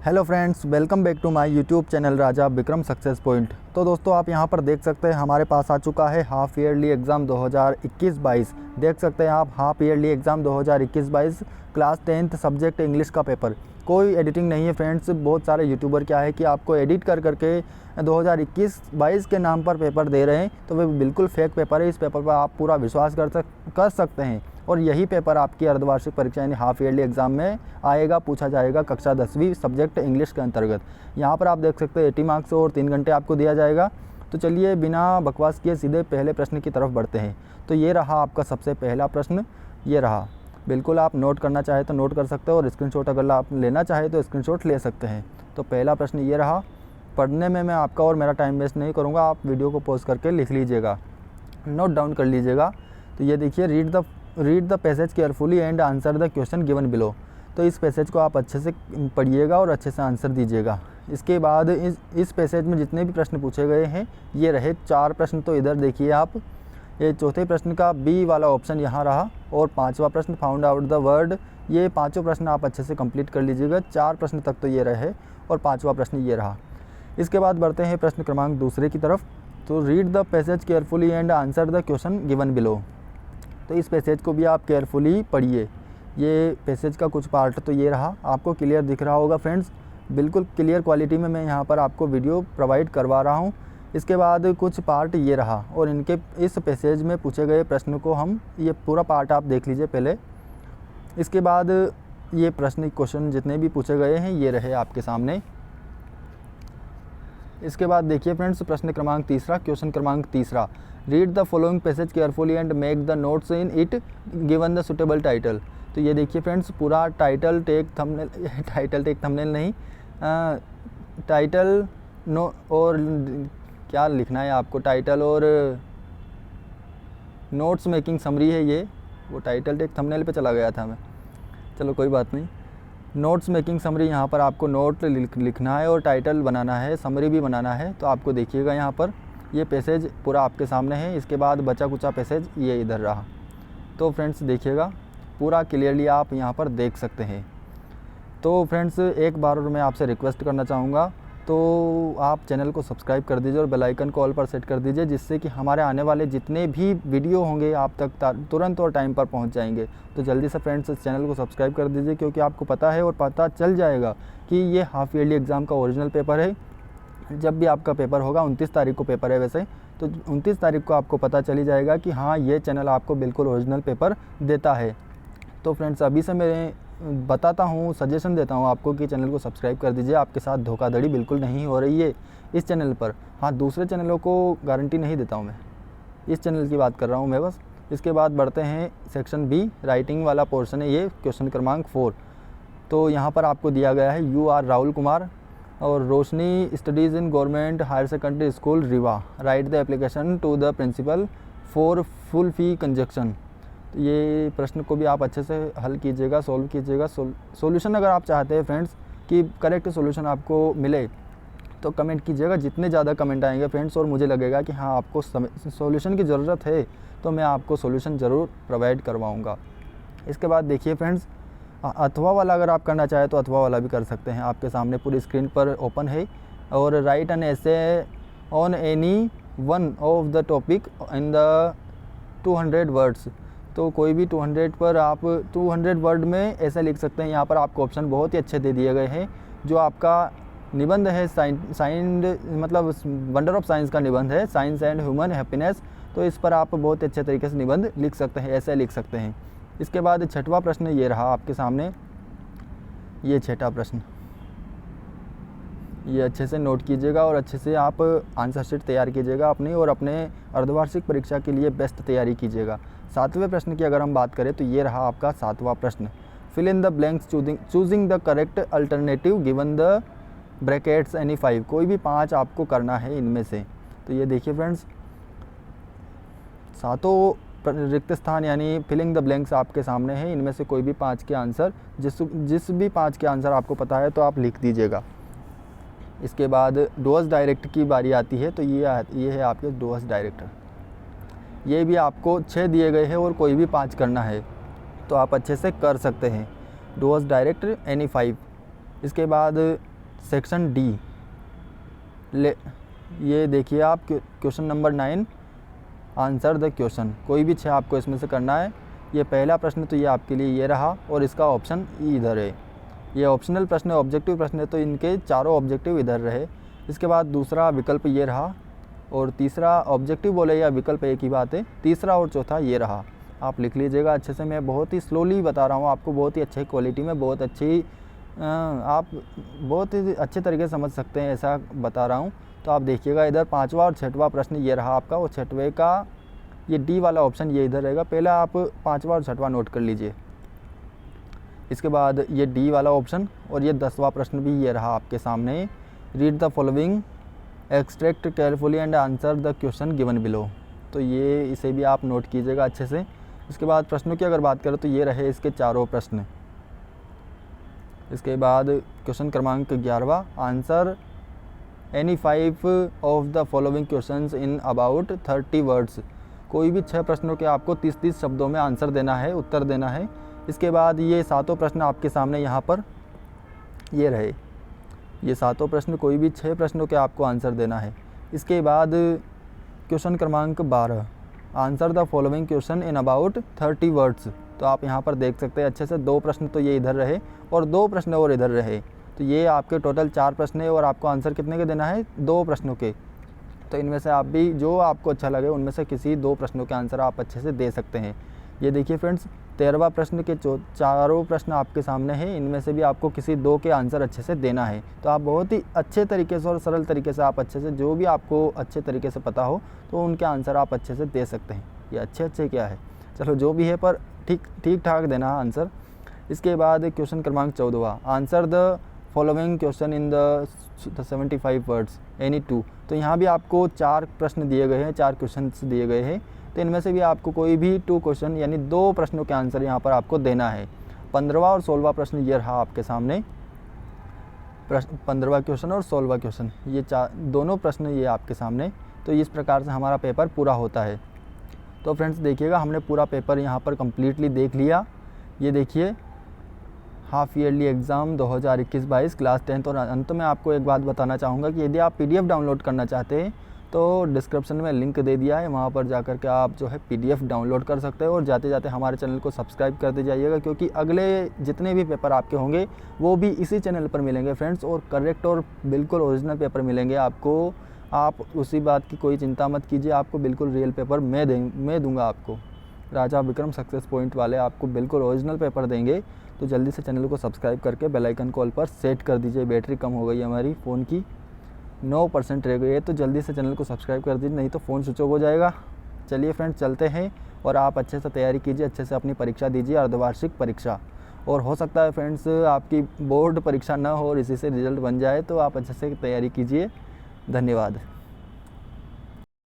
Hello friends, welcome back to my YouTube channel Raja Vikram success point. तो दोस्तों, आप यहां पर देख सकते हैं हमारे पास आ चुका है हाफ़ ईयरली एग्ज़ाम 2021-22। देख सकते हैं आप half yearly exam 2021-22 class 10th subject English का पेपर। कोई एडिटिंग नहीं है फ्रेंड्स। बहुत सारे यूट्यूबर क्या है कि आपको एडिट कर करके 2021-22 के नाम पर पेपर दे रहे हैं, तो वह बिल्कुल फेक पेपर है। इस पेपर पर आप पूरा विश्वास कर सकते हैं और यही पेपर आपकी अर्धवार्षिक परीक्षा यानी हाफ़ ईयरली एग्ज़ाम में आएगा, पूछा जाएगा कक्षा 10वीं सब्जेक्ट इंग्लिश के अंतर्गत। यहाँ पर आप देख सकते हैं 80 मार्क्स और 3 घंटे आपको दिया जाएगा। तो चलिए बिना बकवास किए सीधे पहले प्रश्न की तरफ बढ़ते हैं। तो ये रहा आपका सबसे पहला प्रश्न, ये रहा। बिल्कुल आप नोट करना चाहे तो नोट कर सकते हो और स्क्रीनशॉट अगर आप लेना चाहे तो स्क्रीनशॉट ले सकते हैं। तो पहला प्रश्न ये रहा। पढ़ने में मैं आपका और मेरा टाइम वेस्ट नहीं करूँगा, आप वीडियो को पॉज करके लिख लीजिएगा, नोट डाउन कर लीजिएगा। तो ये देखिए, read the passage carefully and answer the question given below. तो इस पैसेज को आप अच्छे से पढ़िएगा और अच्छे से आंसर दीजिएगा। इसके बाद इस पैसेज में जितने भी प्रश्न पूछे गए हैं ये रहे 4 प्रश्न। तो इधर देखिए आप, ये चौथे प्रश्न का बी वाला ऑप्शन यहाँ रहा और 5वां प्रश्न फाउंड आउट द वर्ड। ये पाँचों प्रश्न आप अच्छे से कंप्लीट कर लीजिएगा। 4 प्रश्न तक तो ये रहे और 5वां प्रश्न ये रहा। इसके बाद बढ़ते हैं प्रश्न क्रमांक दूसरे की तरफ। तो read the passage carefully and answer the question given below. तो इस पैसेज को भी आप केयरफुली पढ़िए। ये पैसेज का कुछ पार्ट तो ये रहा, आपको क्लियर दिख रहा होगा फ्रेंड्स। बिल्कुल क्लियर क्वालिटी में मैं यहाँ पर आपको वीडियो प्रोवाइड करवा रहा हूँ। इसके बाद कुछ पार्ट ये रहा और इनके इस पैसेज में पूछे गए प्रश्न को हम ये पूरा पार्ट आप देख लीजिए पहले। इसके बाद ये प्रश्न क्वेश्चन जितने भी पूछे गए हैं ये रहे आपके सामने। इसके बाद देखिए फ्रेंड्स, प्रश्न क्रमांक तीसरा, क्वेश्चन क्रमांक तीसरा। Read the following passage carefully and make the notes in it given the suitable title. तो ये देखिए फ्रेंड्स, पूरा टाइटल टेक थंबनेल नहीं, टाइटल नो और क्या लिखना है आपको, टाइटल और नोट्स मेकिंग समरी है ये। वो टाइटल टेक थंबनेल पे चला गया था मैं, चलो कोई बात नहीं। नोट्स मेकिंग समरी, यहाँ पर आपको नोट लिखना है और टाइटल बनाना है, समरी भी बनाना है। तो आपको देखिएगा यहाँ पर ये पैसेज पूरा आपके सामने है। इसके बाद बचा कुचा पैसेज ये इधर रहा। तो फ्रेंड्स देखिएगा, पूरा क्लियरली आप यहाँ पर देख सकते हैं। तो फ्रेंड्स एक बार और मैं आपसे रिक्वेस्ट करना चाहूँगा, तो आप चैनल को सब्सक्राइब कर दीजिए और बेल आइकन को ऑल पर सेट कर दीजिए, जिससे कि हमारे आने वाले जितने भी वीडियो होंगे आप तक तुरंत और टाइम पर पहुंच जाएंगे। तो जल्दी से फ्रेंड्स इस चैनल को सब्सक्राइब कर दीजिए, क्योंकि आपको पता है और पता चल जाएगा कि ये हाफ़ ईयरली एग्ज़ाम का ओरिजिनल पेपर है। जब भी आपका पेपर होगा, 29 तारीख को पेपर है वैसे, तो 29 तारीख को आपको पता चली जाएगा कि हाँ ये चैनल आपको बिल्कुल ओरिजिनल पेपर देता है। तो फ्रेंड्स अभी से मैं बताता हूँ, सजेशन देता हूँ आपको कि चैनल को सब्सक्राइब कर दीजिए। आपके साथ धोखाधड़ी बिल्कुल नहीं हो रही है इस चैनल पर। हाँ, दूसरे चैनलों को गारंटी नहीं देता हूँ मैं, इस चैनल की बात कर रहा हूँ मैं बस। इसके बाद बढ़ते हैं सेक्शन बी, राइटिंग वाला पोर्शन है ये, क्वेश्चन क्रमांक 4। तो यहाँ पर आपको दिया गया है यू आर राहुल कुमार और Roshni studies in government higher secondary school Rewa, write the application to the principal for full fee concession. ये प्रश्न को भी आप अच्छे से हल कीजिएगा, सॉल्व कीजिएगा। सॉल्यूशन अगर आप चाहते हैं फ्रेंड्स कि करेक्ट सॉल्यूशन आपको मिले तो कमेंट कीजिएगा। जितने ज़्यादा कमेंट आएंगे फ्रेंड्स और मुझे लगेगा कि हाँ आपको सॉल्यूशन की ज़रूरत है, तो मैं आपको सॉल्यूशन ज़रूर प्रोवाइड करवाऊँगा। इसके बाद देखिए फ्रेंड्स, अथवा वाला अगर आप करना चाहें तो अथवा वाला भी कर सकते हैं। आपके सामने पूरी स्क्रीन पर ओपन है। और right an essay on any one of the topic in the 200 words. तो कोई भी 200 पर आप 200 वर्ड में ऐसे लिख सकते हैं। यहाँ पर आपको ऑप्शन बहुत ही अच्छे दे दिए गए हैं। जो आपका निबंध है मतलब वंडर ऑफ साइंस का निबंध है, साइंस एंड ह्यूमन हैप्पीनेस, तो इस पर आप बहुत अच्छे तरीके से निबंध लिख सकते हैं, ऐसे लिख सकते हैं। इसके बाद 6वां प्रश्न ये रहा आपके सामने, ये 6वां प्रश्न, ये अच्छे से नोट कीजिएगा और अच्छे से आप आंसर शीट तैयार कीजिएगा अपनी, और अपने अर्धवार्षिक परीक्षा के लिए बेस्ट तैयारी कीजिएगा। 7वें प्रश्न की अगर हम बात करें तो ये रहा आपका 7वां प्रश्न, fill in the blanks choosing the correct alternative given the brackets any 5। कोई भी 5 आपको करना है इनमें से। तो ये देखिए फ्रेंड्स, 7 रिक्त स्थान यानी फिलिंग द ब्लैंक्स आपके सामने है। इनमें से कोई भी 5 के आंसर, जिस भी 5 के आंसर आपको पता है तो आप लिख दीजिएगा। इसके बाद डूअर्स डायरेक्ट की बारी आती है। तो ये है आपके डूअर्स डायरेक्टर। ये भी आपको 6 दिए गए हैं और कोई भी 5 करना है तो आप अच्छे से कर सकते हैं। Do as direct any 5। इसके बाद सेक्शन डी ये देखिए आप question number 9 answer the question, कोई भी 6 आपको इसमें से करना है। ये पहला प्रश्न तो ये आपके लिए ये रहा और इसका ऑप्शन इधर है। ये ऑप्शनल प्रश्न है, ऑब्जेक्टिव प्रश्न है, तो इनके चारों ऑब्जेक्टिव इधर रहे। इसके बाद दूसरा विकल्प ये रहा और तीसरा ऑब्जेक्टिव बोले या विकल्प एक ही बात है, तीसरा और चौथा ये रहा। आप लिख लीजिएगा अच्छे से, मैं बहुत ही स्लोली बता रहा हूँ आपको, बहुत ही अच्छी क्वालिटी में, बहुत अच्छी आप बहुत ही अच्छे तरीके से समझ सकते हैं ऐसा बता रहा हूँ। तो आप देखिएगा इधर 5वां और 6वां प्रश्न ये रहा आपका, और 6वें का ये डी वाला ऑप्शन ये इधर रहेगा। पहले आप 5वां और 6वां नोट कर लीजिए। इसके बाद ये डी वाला ऑप्शन और ये 10वां प्रश्न भी ये रहा आपके सामने। Read the following extract carefully and answer the question given below, तो ये इसे भी आप नोट कीजिएगा अच्छे से। इसके बाद प्रश्नों की अगर बात करें तो ये रहे इसके चारों प्रश्न। इसके बाद क्वेश्चन क्रमांक 11वां, answer any 5 of the following questions in about 30 words, कोई भी 6 प्रश्नों के आपको 30 शब्दों में आंसर देना है, उत्तर देना है। इसके बाद ये 7 प्रश्न आपके सामने यहाँ पर ये रहे, ये 7 प्रश्न, कोई भी 6 प्रश्नों के आपको आंसर देना है। इसके बाद क्वेश्चन क्रमांक 12, answer the following question in about 30 words, तो आप यहाँ पर देख सकते हैं अच्छे से 2 प्रश्न तो ये इधर रहे और 2 प्रश्न और इधर रहे, तो ये आपके टोटल 4 प्रश्न है और आपको आंसर कितने के देना है, 2 प्रश्नों के। तो इनमें से आप भी जो आपको अच्छा लगे उनमें से किसी 2 प्रश्नों के आंसर आप अच्छे से दे सकते हैं। ये देखिए फ्रेंड्स, 13वां प्रश्न के चारों प्रश्न आपके सामने हैं, इनमें से भी आपको किसी 2 के आंसर अच्छे से देना है। तो आप बहुत ही अच्छे तरीके से और सरल तरीके से आप अच्छे से जो भी आपको अच्छे तरीके से पता हो तो उनके आंसर आप अच्छे से दे सकते हैं। ये अच्छे क्या है, चलो जो भी है पर ठीक ठाक देना है आंसर। इसके बाद क्वेश्चन क्रमांक 14वां, answer the following question in the 75 words any 2, तो यहाँ भी आपको 4 प्रश्न दिए गए हैं, 4 क्वेश्चन दिए गए हैं, तो इनमें से भी आपको कोई भी 2 क्वेश्चन यानी 2 प्रश्नों के आंसर यहाँ पर आपको देना है। 15वां और 16वां प्रश्न ये रहा आपके सामने, 15वां क्वेश्चन और 16वां क्वेश्चन, ये दोनों प्रश्न ये आपके सामने। तो इस प्रकार से हमारा पेपर पूरा होता है। तो फ्रेंड्स देखिएगा, हमने पूरा पेपर यहाँ पर कम्प्लीटली देख लिया। ये देखिए half yearly exam 2021-22 class 10th। और अंत में आपको एक बात बताना चाहूँगा कि यदि आप PDF डाउनलोड करना चाहते हैं तो डिस्क्रिप्शन में लिंक दे दिया है, वहाँ पर जाकर के आप जो है PDF डाउनलोड कर सकते हैं। और जाते जाते हमारे चैनल को सब्सक्राइब कर दीजिएगा, क्योंकि अगले जितने भी पेपर आपके होंगे वो भी इसी चैनल पर मिलेंगे फ्रेंड्स, और करेक्ट और बिल्कुल ओरिजिनल पेपर मिलेंगे आपको। आप उसी बात की कोई चिंता मत कीजिए, आपको बिल्कुल रियल पेपर मैं दूँगा आपको। राजा विक्रम सक्सेस पॉइंट वाले आपको बिल्कुल ओरिजिनल पेपर देंगे। तो जल्दी से चैनल को सब्सक्राइब करके बेल आइकन कॉल पर सेट कर दीजिए। बैटरी कम हो गई है हमारी फ़ोन की, 9% रह गई है, तो जल्दी से चैनल को सब्सक्राइब कर दीजिए, नहीं तो फ़ोन स्विच ऑफ हो जाएगा। चलिए फ्रेंड्स चलते हैं, और आप अच्छे से तैयारी कीजिए, अच्छे से अपनी परीक्षा दीजिए, अर्धवार्षिक परीक्षा। और हो सकता है फ्रेंड्स आपकी बोर्ड परीक्षा ना हो और इसी से रिजल्ट बन जाए, तो आप अच्छे से तैयारी कीजिए। धन्यवाद।